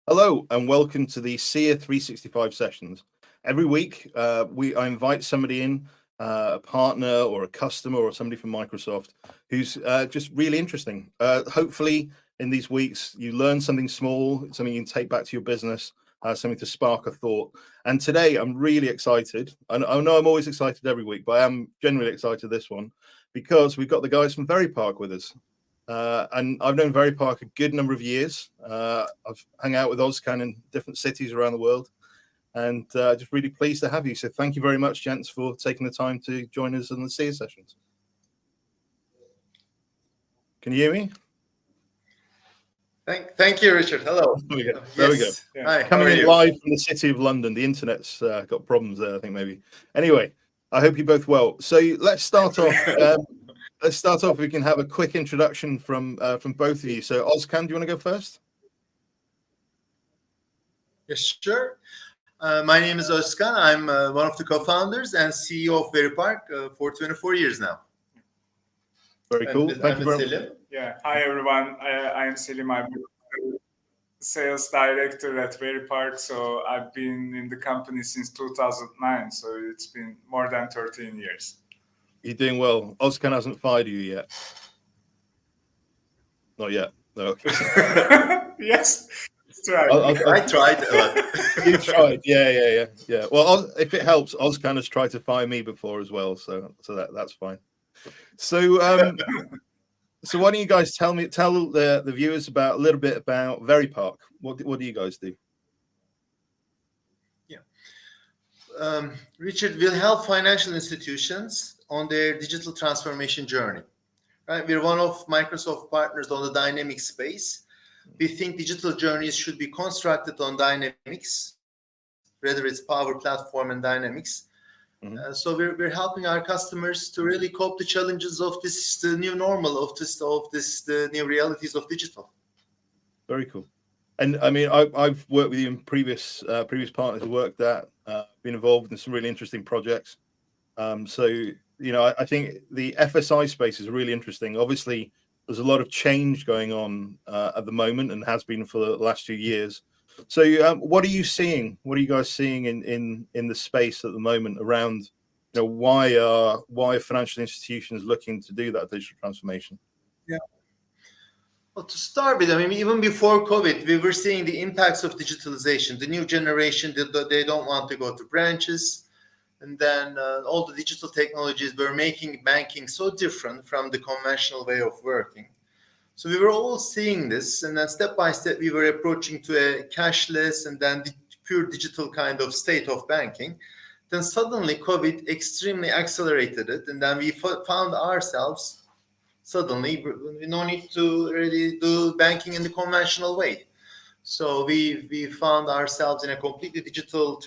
Hello and welcome to the Seer 365 sessions. Every week I invite somebody in, a partner or a customer or somebody from Microsoft who's just really interesting. Hopefully in these weeks you learn something small, something you can take back to your business, something to spark a thought. And today I'm really excited. I know I'm always excited every week, but I am genuinely excited this one because we've got the guys from VeriPark with us. And I've known VeriPark a good number of years. I've hung out with Ozkan in different cities around the world, and just really pleased to have you. So thank you very much, gents, for taking the time to join us in the Seer sessions. Can you hear me? Thank you, Richard. Hello. There we go. There we go. Yeah. Hi, coming in live from the city of London. The internet's got problems there, I think, maybe. Anyway, I hope you're both well. So let's start off. Let's start off. We can have a quick introduction from both of you. So, Ozkan, do you want to go first? Yes, sure. My name is Ozkan. I'm one of the co-founders and CEO of VeriPark for 24 years now. Very cool. Thank you very much. Selim. Yeah. Hi, everyone. I am Selim. I'm the sales director at VeriPark. So I've been in the company since 2009. So it's been more than 13 years. You're doing well. Ozkan hasn't fired you yet. Not yet. No. Yes, that's right. I tried. You tried. Yeah. Well, if it helps, Ozkan has tried to fire me before as well, so that's fine. So so why don't you guys tell the viewers a little bit about VeriPark? What do you guys do? Yeah. Richard, will help financial institutions on their digital transformation journey. Right? We're one of Microsoft partners on the Dynamics space. We think digital journeys should be constructed on Dynamics, whether it's Power Platform and Dynamics. Mm-hmm. So we're helping our customers to really cope the challenges of the new normal, of the new realities of digital. Very cool. And I mean, I've worked with you in previous partners who worked at, been involved in some really interesting projects. So, you know, I think the FSI space is really interesting. Obviously, there's a lot of change going on at the moment and has been for the last few years. So what are you seeing? What are you guys seeing in the space at the moment around, you know, why are financial institutions looking to do that digital transformation? Yeah. Well, to start with, I mean, even before COVID, we were seeing the impacts of digitalization. The new generation, they don't want to go to branches. And then all the digital technologies were making banking so different from the conventional way of working. So we were all seeing this, and then step by step, we were approaching to a cashless and then the pure digital kind of state of banking. Then suddenly COVID extremely accelerated it, and then we found ourselves suddenly we no need to really do banking in the conventional way. So we found ourselves in a completely digital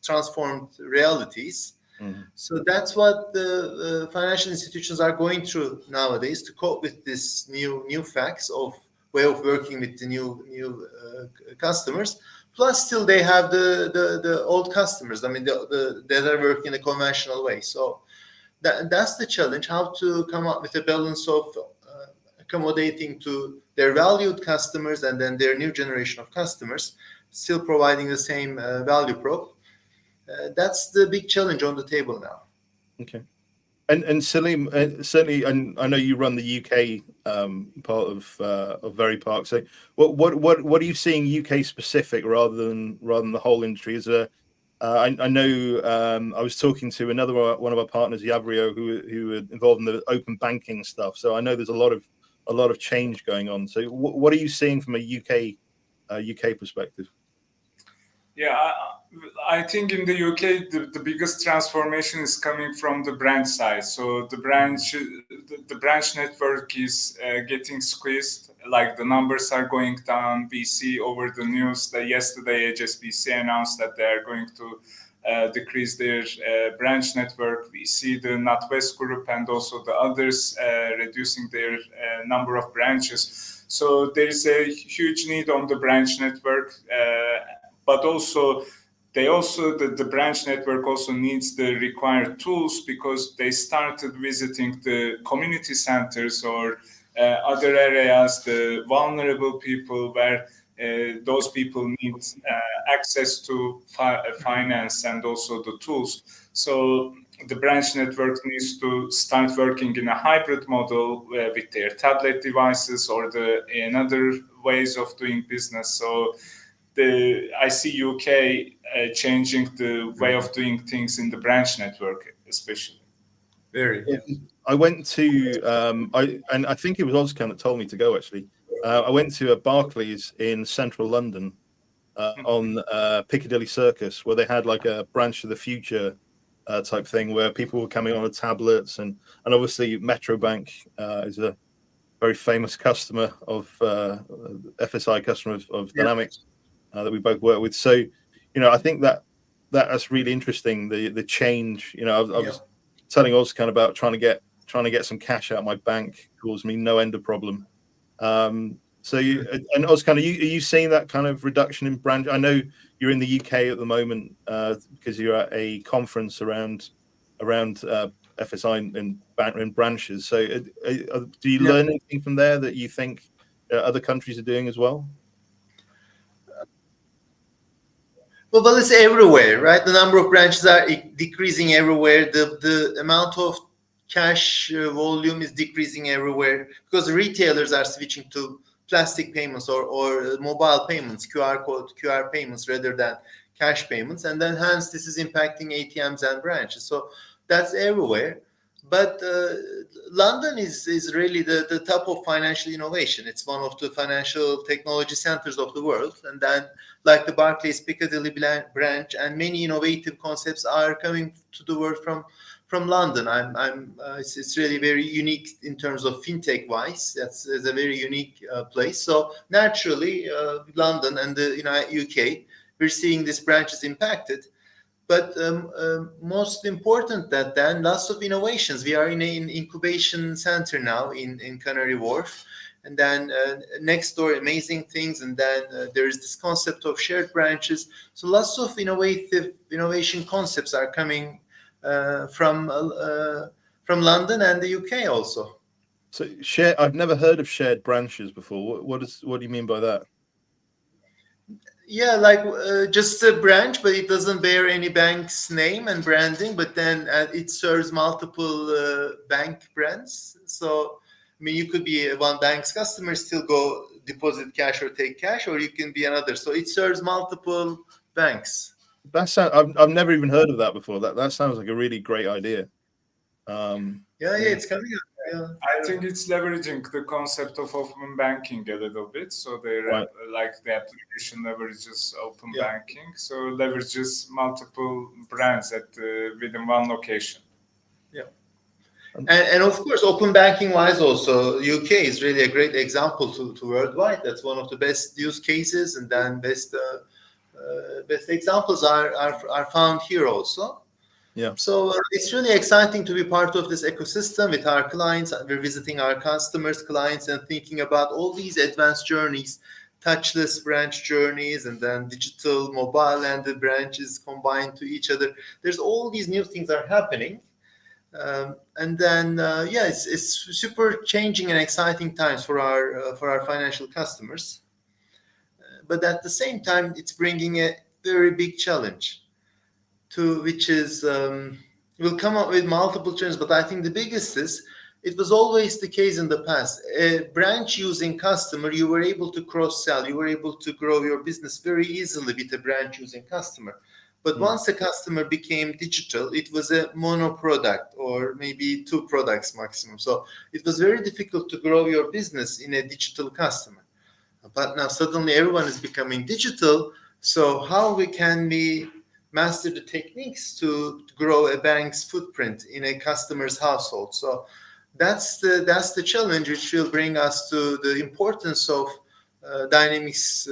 transformed realities. Mm-hmm. So that's what the financial institutions are going through nowadays to cope with this new facts of way of working with the new customers. Plus, still they have the old customers. I mean, that are working in a conventional way. So that's the challenge: how to come up with a balance of accommodating to their valued customers and then their new generation of customers, still providing the same value prop. That's the big challenge on the table now. Okay. And Selim, certainly, and I know you run the UK part of VeriPark. So, what are you seeing UK specific rather than the whole industry? Is there? I know I was talking to another one of our partners, Yavrio, who were involved in the open banking stuff. So I know there's a lot of change going on. So what are you seeing from a UK perspective? Yeah, I think in the UK the biggest transformation is coming from the branch side. So the branch network is getting squeezed. Like the numbers are going down. We see over the news that yesterday HSBC announced that they are going to decrease their branch network. We see the NatWest Group and also the others reducing their number of branches. So there is a huge need on the branch network, but also the branch network also needs the required tools, because they started visiting the community centers or other areas, the vulnerable people, where those people need access to finance and also the tools. So the branch network needs to start working in a hybrid model with their tablet devices or another ways of doing business. So I see UK changing the way of doing things in the branch network, especially. Very. Yeah. I went to I think it was Ozkan that told me to go actually. I went to a Barclays in central London on Piccadilly Circus, where they had like a branch of the future type thing, where people were coming on with tablets, and obviously Metro Bank is a very famous customer of FSI customer of Dynamics that we both work with. So, you know, I think that's really interesting. The change. You know, I was telling Ozkan about trying to get some cash out of my bank caused me no end of problem. So you and Ozkan, are you seeing that kind of reduction in branch? I know you're in the UK at the moment because you're at a conference around FSI in branches. So do you learn anything from there that you think other countries are doing as well? Well, it's everywhere, right? The number of branches are decreasing everywhere. The amount of cash volume is decreasing everywhere because retailers are switching to plastic payments or mobile payments, QR payments rather than cash payments, and then hence this is impacting ATMs and branches. So that's everywhere. But London is really the top of financial innovation. It's one of the financial technology centers of the world. And then, like the Barclays Piccadilly branch, and many innovative concepts are coming to the world from London. It's really very unique in terms of fintech wise. It's a very unique place. So naturally, London and the UK, we're seeing these branches impacted. But most important that then lots of innovations. We are in an incubation center now in Canary Wharf, and then next door amazing things, and then there is this concept of shared branches. So lots of innovation concepts are coming from London and the UK also. So I've never heard of shared branches before. What do you mean by that? Yeah, like just a branch, but it doesn't bear any bank's name and branding, but then it serves multiple bank brands. So, I mean, you could be one bank's customer, still go deposit cash or take cash, or you can be another. So it serves multiple banks. I've never even heard of that before. That sounds like a really great idea. It's coming up. Yeah. I think it's leveraging the concept of open banking a little bit. So they're like the application leverages open banking, so leverages multiple brands within one location. Yeah, and of course, open banking wise, also UK is really a great example to worldwide. That's one of the best use cases, and then best examples are found here also. Yeah. So it's really exciting to be part of this ecosystem with our clients. We're visiting our customers' clients and thinking about all these advanced journeys, touchless branch journeys, and then digital mobile and the branches combined to each other. There's all these new things are happening. And then, it's super changing and exciting times for our financial customers. But at the same time, it's bringing a very big challenge. Which is we'll come up with multiple challenges, but I think the biggest is it was always the case in the past. A branch using customer, you were able to cross sell, you were able to grow your business very easily with a branch using customer. But once the customer became digital, it was a mono product or maybe two products maximum. So it was very difficult to grow your business in a digital customer. But now suddenly everyone is becoming digital. So how can we master the techniques to grow a bank's footprint in a customer's household? So that's the challenge, which will bring us to the importance of Dynamics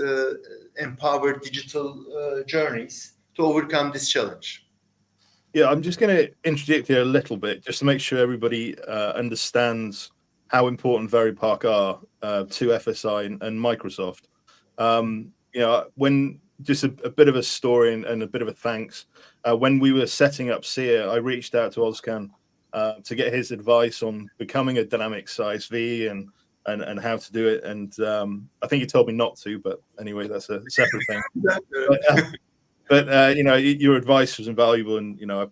empowered digital journeys to overcome this challenge. Yeah, I'm just going to interject here a little bit just to make sure everybody understands how important VeriPark are to FSI and Microsoft. When just a bit of a story and a bit of a thanks. When we were setting up Seer, I reached out to Ozkan to get his advice on becoming a Dynamics ISV and and how to do it. And I think he told me not to, but anyway, that's a separate thing. But you know, your advice was invaluable, and you know,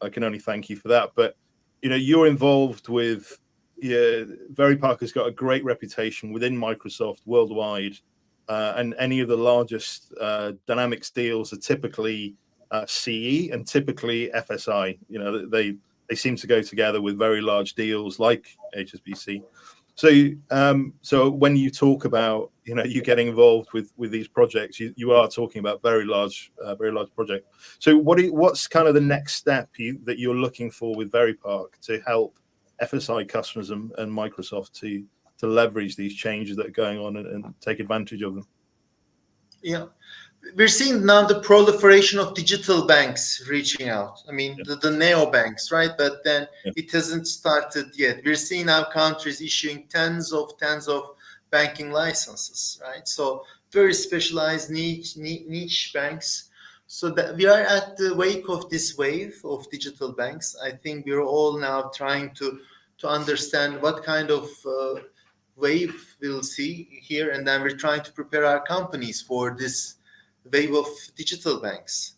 I can only thank you for that. But you know, you're involved with, yeah, VeriPark has got a great reputation within Microsoft worldwide, and any of the largest Dynamics deals are typically CE and typically FSI. You know, they seem to go together with very large deals like HSBC. So when you talk about, you know, you getting involved with these projects, you are talking about very large project. So what's kind of the next step that you're looking for with VeriPark to help FSI customers and Microsoft to leverage these changes that are going on and take advantage of them? Yeah, we're seeing now the proliferation of digital banks reaching out. I mean, the neo banks, right? But then it hasn't started yet. We're seeing now countries issuing tens of banking licenses, right? So very specialized niche banks. So that we are at the wake of this wave of digital banks. I think we're all now trying to understand what kind of wave we'll see here, and then we're trying to prepare our companies for this wave of digital banks.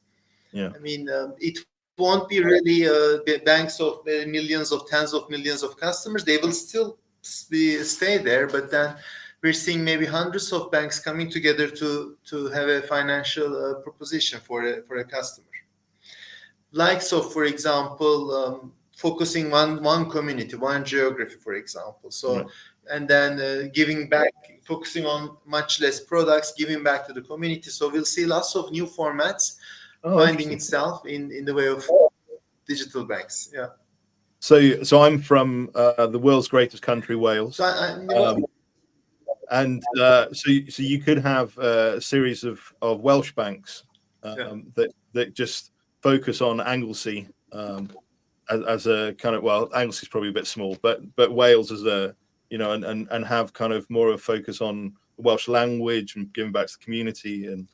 Yeah, I mean, it won't be really banks of millions of tens of millions of customers. They will still stay there, but then we're seeing maybe hundreds of banks coming together to have a financial proposition for a customer. Like, so for example, focusing one community, one geography, for example. So and then giving back, focusing on much less products, giving back to the community. So we'll see lots of new formats finding itself in the way of digital banks. Yeah. So I'm from the world's greatest country, Wales. So you could have a series of Welsh banks that just focus on Anglesey as a kind of, well, Anglesey is probably a bit small, but Wales as a, you know, and have kind of more of a focus on the Welsh language and giving back to the community, and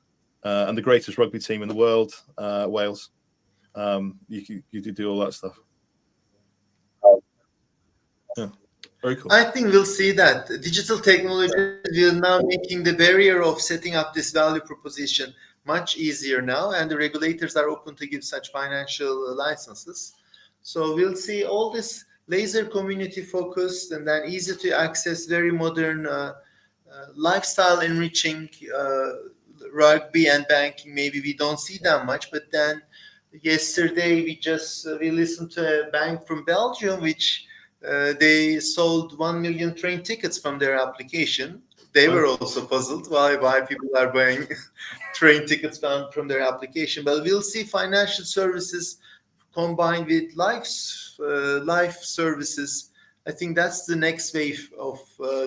the greatest rugby team in the world, Wales. You do all that stuff. Yeah, very cool. I think we'll see that digital technology will now making the barrier of setting up this value proposition much easier now, and the regulators are open to give such financial licenses. So we'll see all this laser community focused and then easy to access, very modern lifestyle enriching rugby and banking. Maybe we don't see that much, but then yesterday we listened to a bank from Belgium which they sold 1 million train tickets from their application. They were also puzzled why people are buying train tickets from their application. But we'll see financial services combined with life services. I think that's the next wave of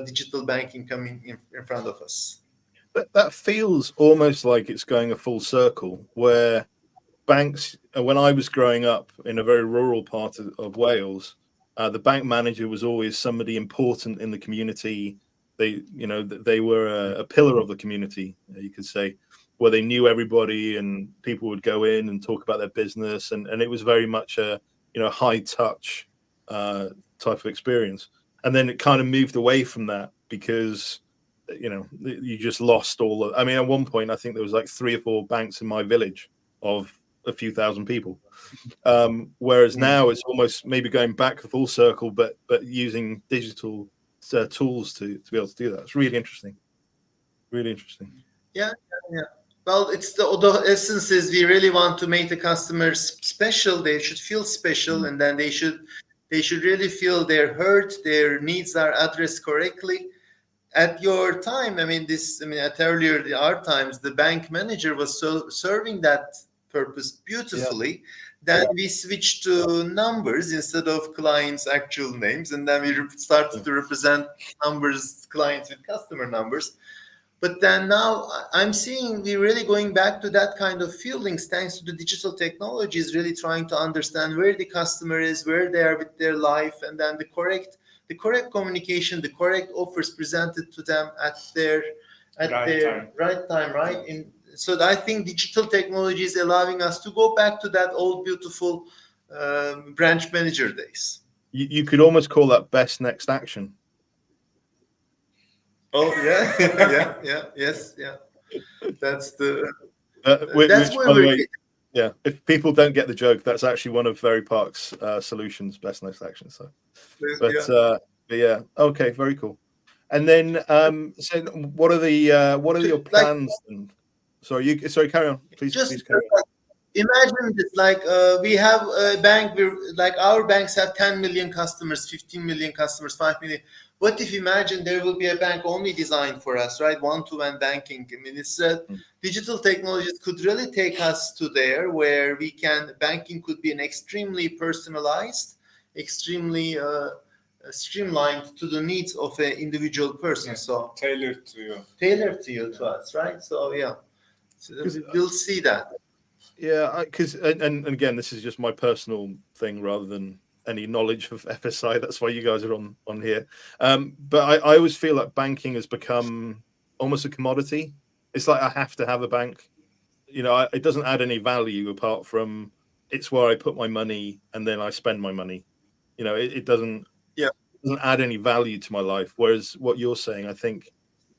digital banking coming in front of us. That feels almost like it's going a full circle, where banks, when I was growing up in a very rural part of Wales, the bank manager was always somebody important in the community. They were a pillar of the community, you could say, where they knew everybody and people would go in and talk about their business, and it was very much a high touch type of experience. And then it kind of moved away from that because you just lost all of. I mean, at one point I think there was like 3 or 4 banks in my village of a few thousand people, whereas now it's almost maybe going back the full circle, but using digital tools to be able to do that. It's really interesting. Yeah. Well, it's the essence is we really want to make the customers special. They should feel special, and then they should really feel they're heard, their needs are addressed correctly. At your time, at our times, the bank manager was serving that purpose beautifully. Then we switched to numbers instead of clients' actual names, and then we started to represent clients with customer numbers. But then now I'm seeing we're really going back to that kind of feelings thanks to the digital technologies, really trying to understand where the customer is, where they are with their life, and then the correct communication, the correct offers presented to them at their right time, right? So I think digital technology is allowing us to go back to that old beautiful branch manager days. You could almost call that best next action. Oh yeah, yes. That's the that's Which, where by the we're. way, yeah, if people don't get the joke, that's actually one of VeriPark's solutions, best next action. So, Yeah. but yeah, okay, very cool. And then, so what are your Like plans? And sorry, carry on, please, just please carry on. imagine this, like we have a bank, like our banks have 10 million customers, 15 million customers, 5 million. What if imagine there will be a bank only designed for us, right? One-to-one banking. I mean, it's digital technologies could really take us to there where banking could be an extremely personalized, extremely streamlined to the needs of an individual person. Yeah, So tailored to you. to us, right? So yeah, so we'll see that. Yeah, because and again, this is just my personal thing rather than any knowledge of FSI. That's why you guys are on here. But I always feel like banking has become almost a commodity. It's like I have to have a bank. You know, it doesn't add any value apart from it's where I put my money and then I spend my money. You know, it doesn't Yeah. add any value to my life. Whereas what you're saying, I think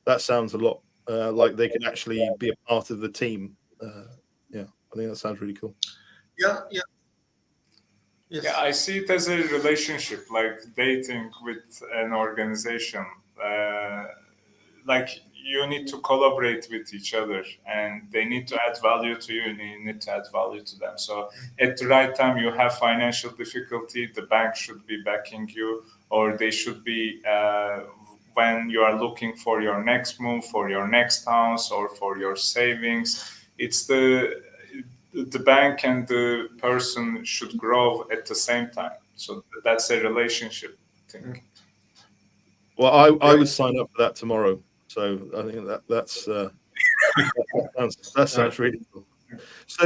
that sounds a lot like they can actually be a part of the team. Yeah, I think that sounds really cool. Yeah. Yeah, I see it as a relationship, like dating with an organization. Like you need to collaborate with each other, and they need to add value to you, and you need to add value to them. So at the right time, you have financial difficulty, the bank should be backing you, or they should be when you are looking for your next move, for your next house, or for your savings. It's the bank and the person should grow at the same time. So that's a relationship thing. Well, I would sign up for that tomorrow. So I think that sounds really cool. So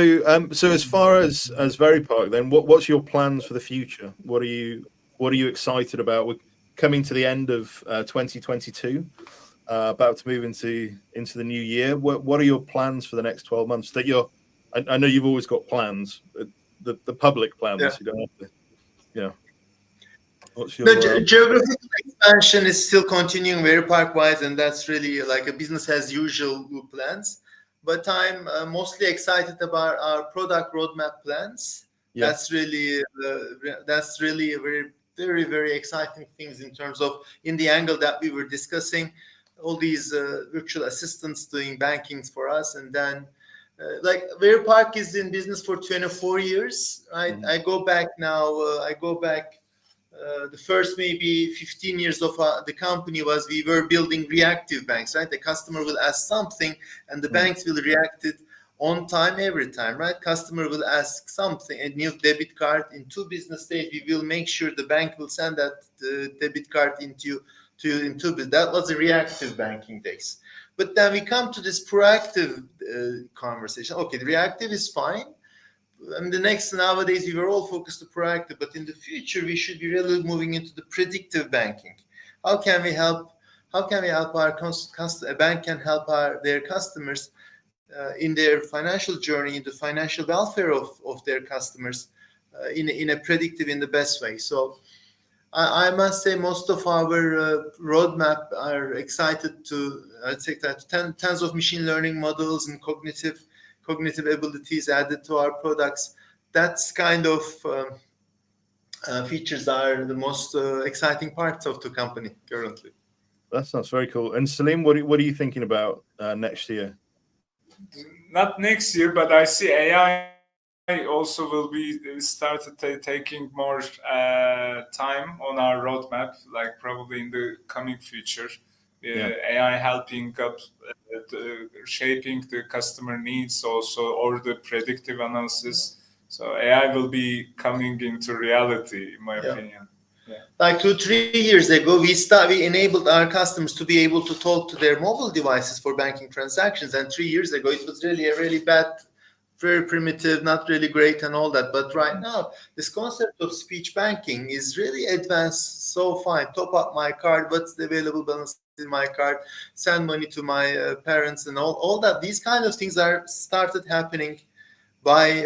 as far as VeriPark, then what's your plans for the future? What are you excited about? We're coming to the end of 2022, about to move into the new year. What are your plans for the next 12 months? I know you've always got plans, the public plans. Yeah. You don't have to, yeah. What's The your geographical expansion is still continuing very park-wise, and that's really like a business as usual plans. But I'm mostly excited about our product roadmap plans. Yeah. That's really a very, very exciting things in terms of in the angle that we were discussing, all these virtual assistants doing bankings for us, and then like VeriPark is in business for 24 years, right? Mhm. I go back the first maybe 15 years of the company was we were building reactive banks, right? The customer will ask something and the banks will react it on time every time, right? Customer will ask something, a new debit card in 2 business days. We will make sure the bank will send that debit card into in 2 business. That was the reactive banking days. But then we come to this proactive conversation. Okay, the reactive is fine. And nowadays we were all focused on proactive, but in the future we should be really moving into the predictive banking. How can we help our a bank can help their customers in their financial journey, in the financial welfare of their customers in a predictive, in the best way. So I must say most of our roadmap are excited to take that tons of machine learning models and cognitive abilities added to our products. That's kind of features are the most exciting parts of the company currently. That sounds very cool. And Selim, what are you thinking about next year? Not next year, but I see AI also will be started taking more time on our roadmap, like probably in the coming future. AI helping up shaping the customer needs also, or the predictive analysis. So AI will be coming into reality, in my opinion. Like 2-3 years ago, we enabled our customers to be able to talk to their mobile devices for banking transactions. And 3 years ago, it was really a really bad, very primitive, not really great and all that. But right now, this concept of speech banking is really advanced so fine. Top up my card, what's the available balance in my card, send money to my parents and all that. These kind of things are started happening by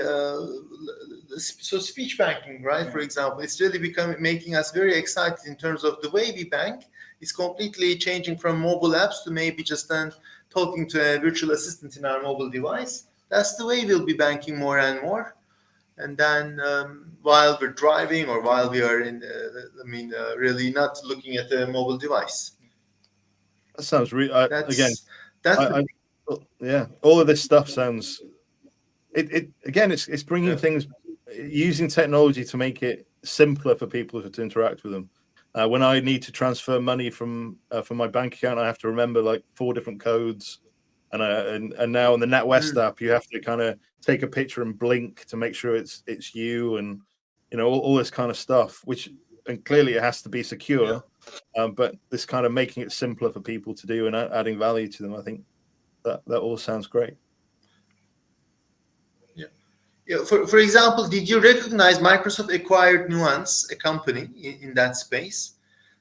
so speech banking, right? For example, it's really making us very excited in terms of the way we bank is completely changing from mobile apps to maybe just then talking to a virtual assistant in our mobile device. That's the way we'll be banking more and more. And then while we're driving or while we are in, really not looking at a mobile device. That sounds really, again, that's yeah, all of this stuff sounds, it's bringing things, using technology to make it simpler for people to interact with them. When I need to transfer money from my bank account, I have to remember like 4 different codes. And now on the NatWest app, you have to kind of take a picture and blink to make sure it's you, and all this kind of stuff. And clearly it has to be secure, but this kind of making it simpler for people to do and adding value to them. I think that all sounds great. Yeah. For example, did you recognize Microsoft acquired Nuance, a company in that space?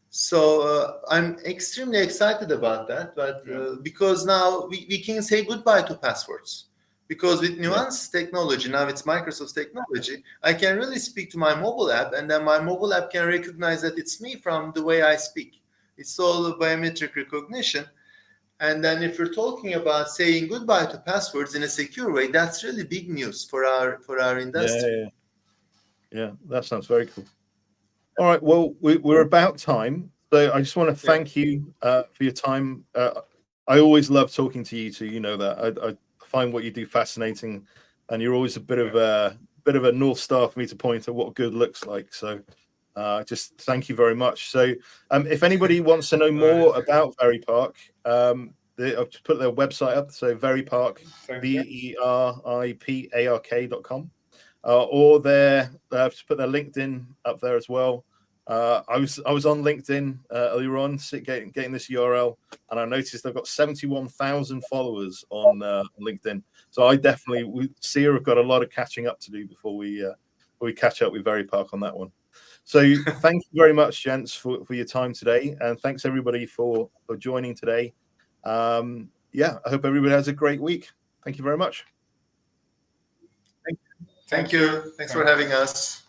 So I'm extremely excited about that, but because now we can say goodbye to passwords. Because with Nuance technology, now it's Microsoft's technology, I can really speak to my mobile app, and then my mobile app can recognize that it's me from the way I speak. It's all biometric recognition. And then if you're talking about saying goodbye to passwords in a secure way, that's really big news for our industry. Yeah, that sounds very cool. All right, well, we're about time, so I just want to thank you for your time. I always love talking to you two. You know that I find what you do fascinating, and you're always a bit of a North Star for me to point at what good looks like. So just thank you very much. So if anybody wants to know more about VeriPark, I've just put their website up. So VeriPark, VeriPark.com. Or I've just put their LinkedIn up there as well. I was on LinkedIn earlier on, getting this URL, and I noticed I've got 71,000 followers on LinkedIn. So I definitely, Seer have got a lot of catching up to do before we catch up with VeriPark on that one. So thank you very much, gents, for your time today, and thanks everybody for joining today. I hope everybody has a great week. Thank you very much. Thank you. Thanks for having us.